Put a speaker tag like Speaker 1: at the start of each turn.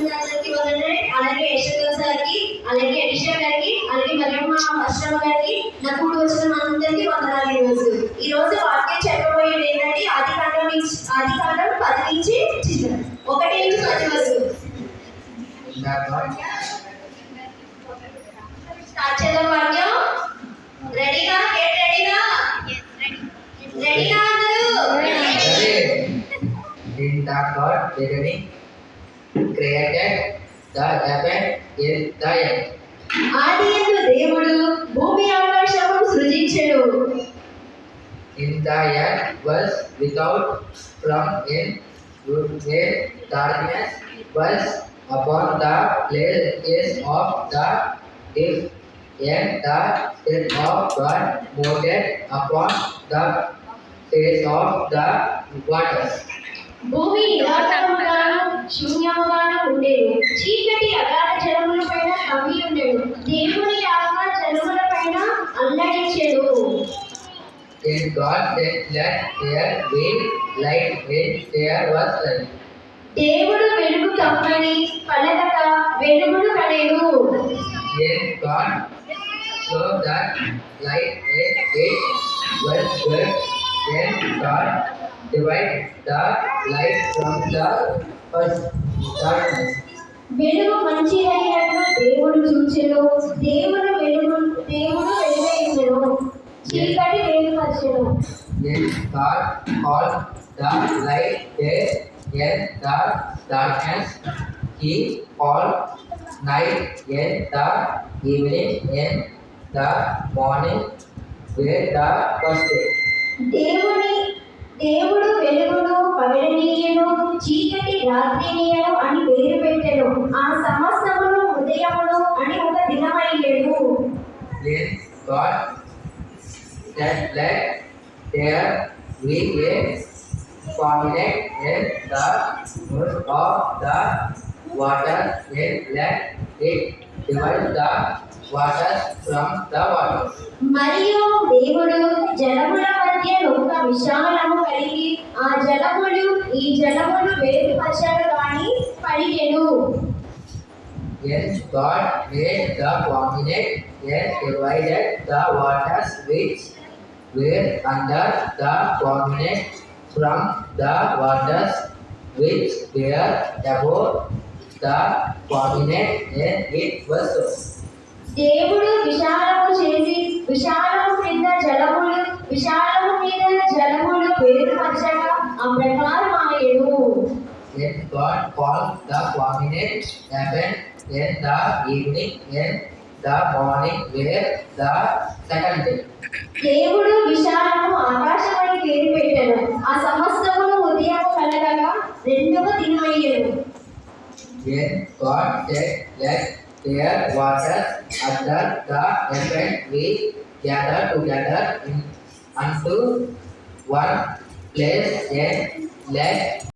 Speaker 1: గారికి అలాగే యశ్వంత్ సార్కి, అలాగే అడిషా గారికి, అలాగే మరియమ్మ అశ్రమ గారికి, నా కూడి వచ్చిన మనందరికీ వందనాలు. ఈ రోజు వాక్యం చెప్పబోయేది ఏంటంటే ఆదికాండం 10 నుంచి 1 నుంచి 10 వరకు. స్టార్ట్ చేద్దాం వాక్యం. రెడీనా? రెడీనా? రెడీనా అందరూ?
Speaker 2: In the God beginning created the heaven in the earth.
Speaker 1: ఆదియందు దేవుడు భూమి ఆకాశమును సృజించెను.
Speaker 2: In the earth was without form and where darkness was upon the face of the deep, and the Spirit of God moved upon the face of the waters.
Speaker 1: భూమి నిరాకారముగాను శూన్యముగాను ఉండేను, చీకటి అగాధ జలముల పైన కమ్మి ఉండేను, దేవుని ఆత్మ జలముల పైన అల్లాడించెను.
Speaker 2: And God said, let there be light, and there was light.
Speaker 1: దేవుడు వెలుగు కమ్మని పలకక వెలుగును కనెను.
Speaker 2: And God saw that light, and it was good. And God divided the light from the darkness.
Speaker 1: వెలుగు మంచిదైనట్లు దేవుడు చూచెను. దేవుడు వెలుగైందెను, చీకటి వేరుపరచెను.
Speaker 2: Then God called the light day, and the darkness He called night, and the evening and the morning were the first day.
Speaker 1: దేవుడు వెలుగును పగలనీయను, చీకటి రాత్రినీయను అని పేరు పెట్టెను. ఆ సమస్తమును ఉదయమును అని ఒక దినమయ్యెను.
Speaker 2: Then God said, let there be a firmament in the midst of the water, and let it divide the waters from the waters.
Speaker 1: మరియు దేవుడు జలముల మధ్య ఒక విశాలము కలిగి ఆ జలములు ఈ జలములు వేరుపరచడు గాని పలికెను.
Speaker 2: Then God made the firmament and divided the waters which were under the firmament from the waters which were above the firmament, and it was so.
Speaker 1: దేవుడు విశాలము చేసి విశాలము మీద జలములు వేరుపరచగా ఆ ప్రకారం ఆయను.
Speaker 2: Then God called the firmament heaven, and the evening and the morning were the second day.
Speaker 1: దేవుడు విశాలము ఆకాశమని పేరు పెట్టెను. ఆ సమస్తమును ఉదయం కలగగా రెండవ దినమయ్యెను.
Speaker 2: Then God said, let there waters under the heaven be gathered together unto one place, and let